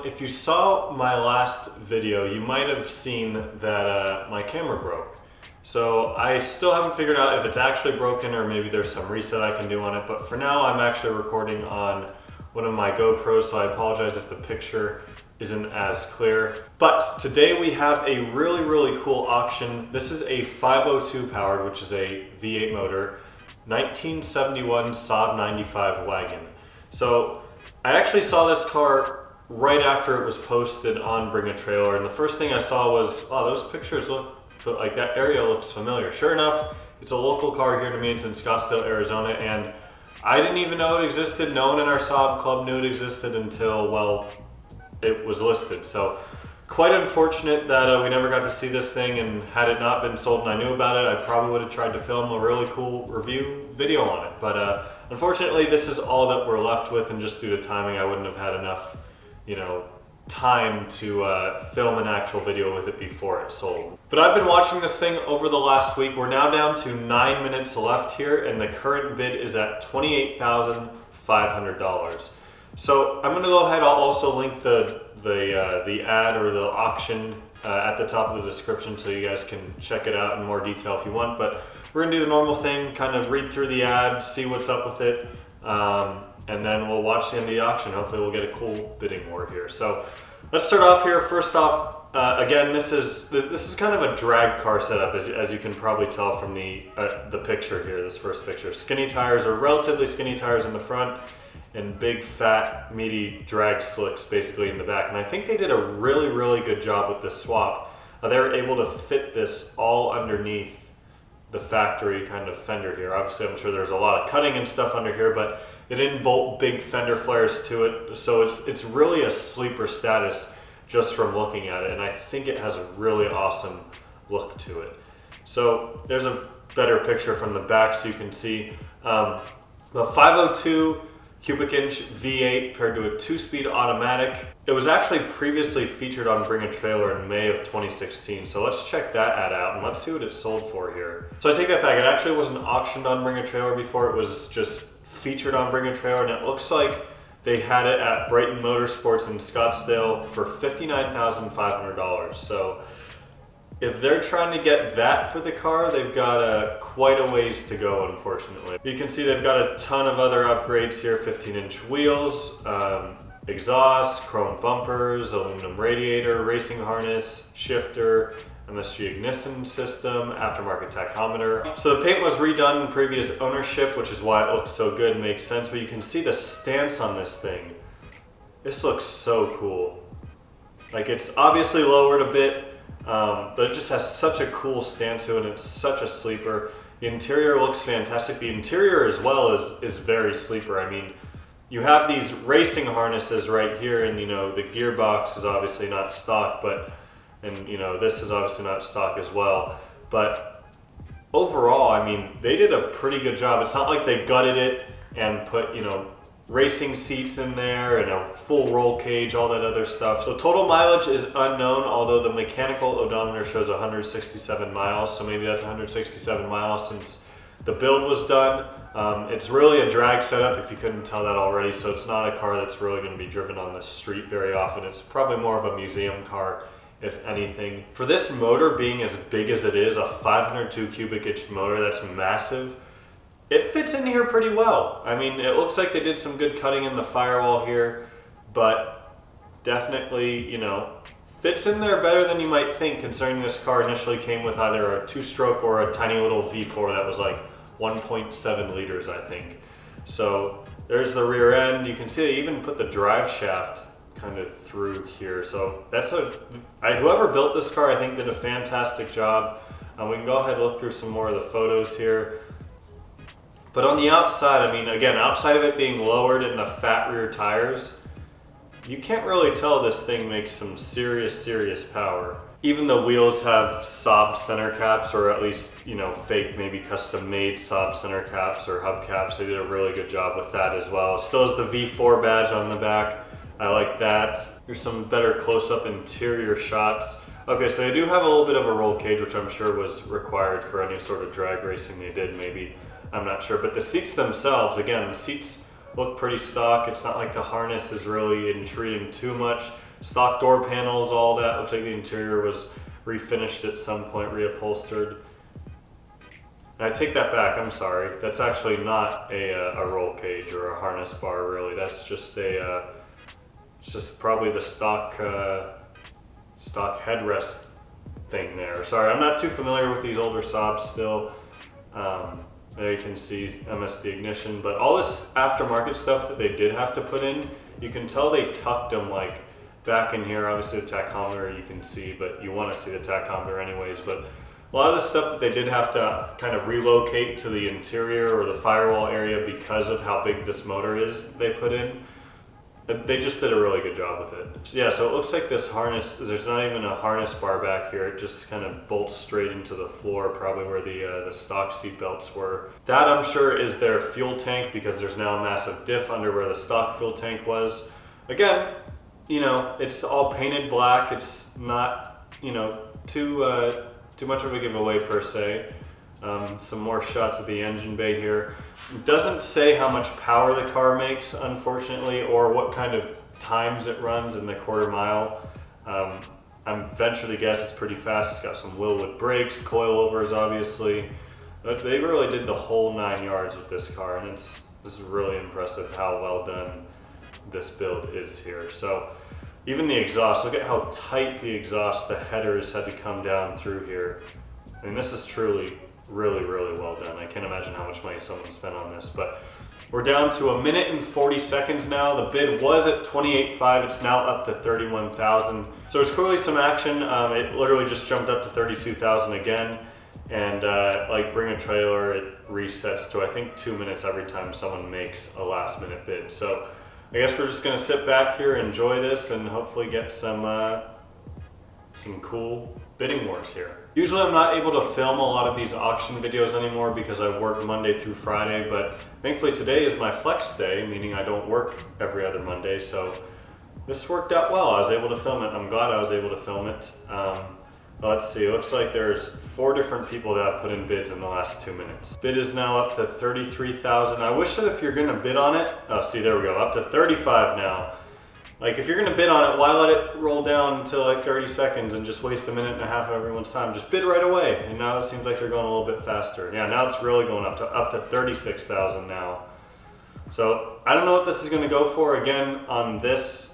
if you saw my last video, you might have seen that my camera broke. So I still haven't figured out if it's actually broken or maybe there's some reset I can do on it, but for now I'm actually recording on one of my GoPros, so I apologize if the picture isn't as clear. But today we have a really cool auction. This is a 502 powered, which is a V8 motor, 1971 Saab 95 wagon. So I actually saw this car right after it was posted on Bring a Trailer, and the first thing I saw was, oh, those pictures look like that area looks familiar. Sure enough, it's a local car here to me. It's in Scottsdale, Arizona, and I didn't even know it existed. No one in our Saab club knew it existed until, well, it was listed. So quite unfortunate that we never got to see this thing, and had it not been sold and I knew about it, I probably would have tried to film a really cool review video on it. But unfortunately, this is all that we're left with, and just due to timing, I wouldn't have had enough, time to film an actual video with it before it sold. But I've been watching this thing over the last week. We're now down to 9 minutes left here, and the current bid is at $28,500. So I'm gonna go ahead, I'll also link the ad or the auction at the top of the description so you guys can check it out in more detail if you want. But we're gonna do the normal thing, kind of read through the ad, see what's up with it, and then we'll watch the end of the auction. Hopefully we'll get a cool bidding war here. So let's start off here. First off, again, this is kind of a drag car setup, as you can probably tell from the picture here, this first picture. Skinny tires, or relatively skinny tires in the front, and big, fat, meaty drag slicks basically in the back. And I think they did a really good job with this swap. They were able to fit this all underneath the factory kind of fender here. Obviously, I'm sure there's a lot of cutting and stuff under here, but it didn't bolt big fender flares to it. So it's really a sleeper status just from looking at it. And I think it has a really awesome look to it. So there's a better picture from the back so you can see the 502 cubic inch V8 paired to a 2-speed automatic. It was actually previously featured on Bring a Trailer in May of 2016. So let's check that ad out and let's see what it sold for here. So I take that back, it actually wasn't auctioned on Bring a Trailer before, it was just featured on Bring a Trailer, and it looks like they had it at Brighton Motorsports in Scottsdale for $59,500. So if they're trying to get that for the car, they've got quite a ways to go, unfortunately. You can see they've got a ton of other upgrades here: 15-inch wheels, exhaust, chrome bumpers, aluminum radiator, racing harness, shifter, MSG ignition system, aftermarket tachometer. So the paint was redone in previous ownership, which is why it looks so good, makes sense. But you can see the stance on this thing. This looks so cool. Like, it's obviously lowered a bit, but it just has such a cool stance to it, and it's such a sleeper. The interior looks fantastic. The interior as well is very sleeper. I mean, you have these racing harnesses right here, and the gearbox is obviously not stock, and this is obviously not stock as well. But overall, I mean, they did a pretty good job. It's not like they gutted it and put, racing seats in there and a full roll cage, all that other stuff. So total mileage is unknown, although the mechanical odometer shows 167 miles. So maybe that's 167 miles since the build was done. It's really a drag setup, if you couldn't tell that already. So it's not a car that's really going to be driven on the street very often. It's probably more of a museum car, if anything. For this motor being as big as it is, a 502 cubic inch motor, that's massive. It fits in here pretty well. I mean, it looks like they did some good cutting in the firewall here, but definitely, fits in there better than you might think, considering this car initially came with either a 2-stroke or a tiny little V4 that was like 1.7 liters, I think. So there's the rear end. You can see they even put the drive shaft kind of through here. So that's whoever built this car, I think, did a fantastic job. We can go ahead and look through some more of the photos here. But on the outside, I mean, again, outside of it being lowered and the fat rear tires, you can't really tell this thing makes some serious power. Even the wheels have Saab center caps, or at least, fake, maybe custom made Saab center caps or hubcaps. They did a really good job with that as well. Still has the V4 badge on the back. I like that. Here's some better close-up interior shots. Okay, so they do have a little bit of a roll cage, which I'm sure was required for any sort of drag racing they did, maybe. I'm not sure. But the seats themselves, again, the seats look pretty stock. It's not like the harness is really intruding too much. stock door panels, all that. Looks like the interior was refinished at some point, reupholstered. And I take that back, I'm sorry. That's actually not a roll cage or a harness bar, really. That's just it's just probably the stock headrest thing there. Sorry, I'm not too familiar with these older Saabs still. There you can see MSD ignition, but all this aftermarket stuff that they did have to put in, you can tell they tucked them like back in here. Obviously the tachometer you can see, but you want to see the tachometer anyways. But a lot of the stuff that they did have to kind of relocate to the interior or the firewall area because of how big this motor is that they put in, they just did a really good job with it. Yeah, so it looks like this harness, there's not even a harness bar back here. It just kind of bolts straight into the floor, probably where the stock seat belts were. That, I'm sure, is their fuel tank, because there's now a massive diff under where the stock fuel tank was. Again, you know, it's all painted black. It's not, you know, too much of a giveaway per se. Some more shots of the engine bay here. It doesn't say how much power the car makes, unfortunately, or what kind of times it runs in the quarter mile. I'm venture to guess it's pretty fast. It's got some Wilwood brakes, coilovers obviously. But they really did the whole 9 yards with this car, and this is really impressive how well done this build is here. So even the exhaust, look at how tight the exhaust, the headers had to come down through here. I mean, this is truly really well done. I can't imagine how much money someone spent on this, but we're down to 1 minute and 40 seconds now. The bid was at 28.5. It's now up to 31,000. So there's clearly some action. It literally just jumped up to 32,000 again. And like Bring a Trailer, it resets to I think 2 minutes every time someone makes a last minute bid. So I guess we're just gonna sit back here, enjoy this, and hopefully get some cool bidding wars here. Usually I'm not able to film a lot of these auction videos anymore because I work Monday through Friday, but thankfully today is my flex day, meaning I don't work every other Monday, so this worked out well. I was able to film it. I'm glad I was able to film it. Let's see, it looks like there's 4 different people that have put in bids in the last 2 minutes. Bid is now up to 33,000. I wish that if you're gonna bid on it, oh, see, there we go, up to 35 now. Like, if you're gonna bid on it, why let it roll down until like 30 seconds and just waste 1.5 minutes of everyone's time? Just bid right away. And now it seems like they're going a little bit faster. Yeah, now it's really going up to 36,000 now. So I don't know what this is gonna go for. Again, on this,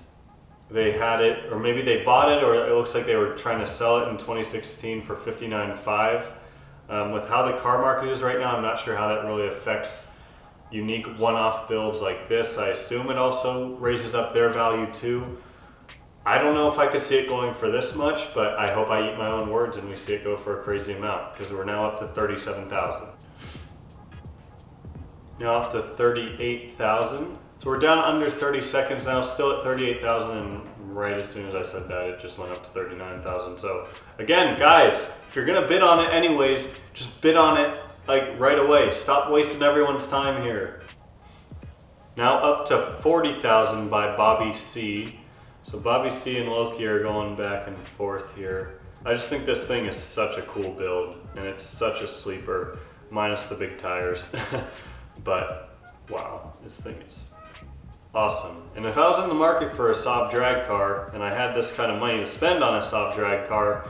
they had it, or maybe they bought it, or it looks like they were trying to sell it in 2016 for 59.5. With how the car market is right now, I'm not sure how that really affects unique one-off builds like this. I assume it also raises up their value too. I don't know if I could see it going for this much, but I hope I eat my own words and we see it go for a crazy amount, because we're now up to 37,000. Now up to 38,000. So we're down under 30 seconds now, still at 38,000, and right as soon as I said that, it just went up to 39,000. So again, guys, if you're gonna bid on it anyways, just bid on it like right away. Stop wasting everyone's time here. Now up to 40,000 by Bobby C. So Bobby C and Loki are going back and forth here. I just think this thing is such a cool build, and it's such a sleeper, minus the big tires. But wow, this thing is awesome. And if I was in the market for a Saab drag car, and I had this kind of money to spend on a Saab drag car,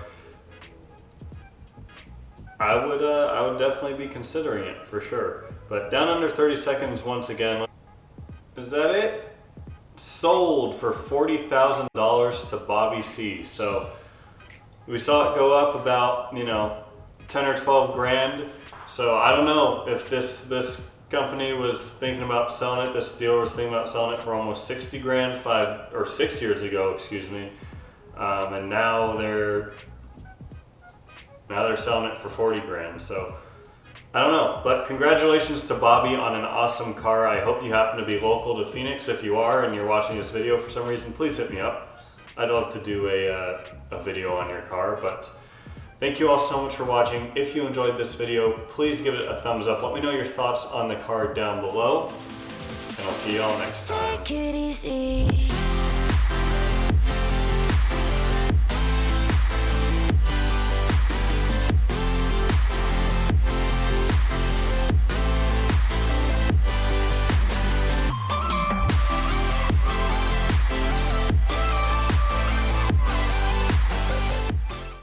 I would definitely be considering it for sure. But down under 30 seconds once again. Is that it? Sold for $40,000 to Bobby C. So we saw it go up about, you know, 10 or 12 grand. So I don't know if this company was thinking about selling it. This dealer was thinking about selling it for almost 60 grand 5 or 6 years ago, excuse me. And now they're selling it for 40 grand. So I don't know, but congratulations to Bobby on an awesome car. I hope you happen to be local to Phoenix. If you are and you're watching this video for some reason, please hit me up. I'd love to do a video on your car. But thank you all so much for watching. If you enjoyed this video, please give it a thumbs up. Let me know your thoughts on the car down below, and I'll see you all next time. Take it easy.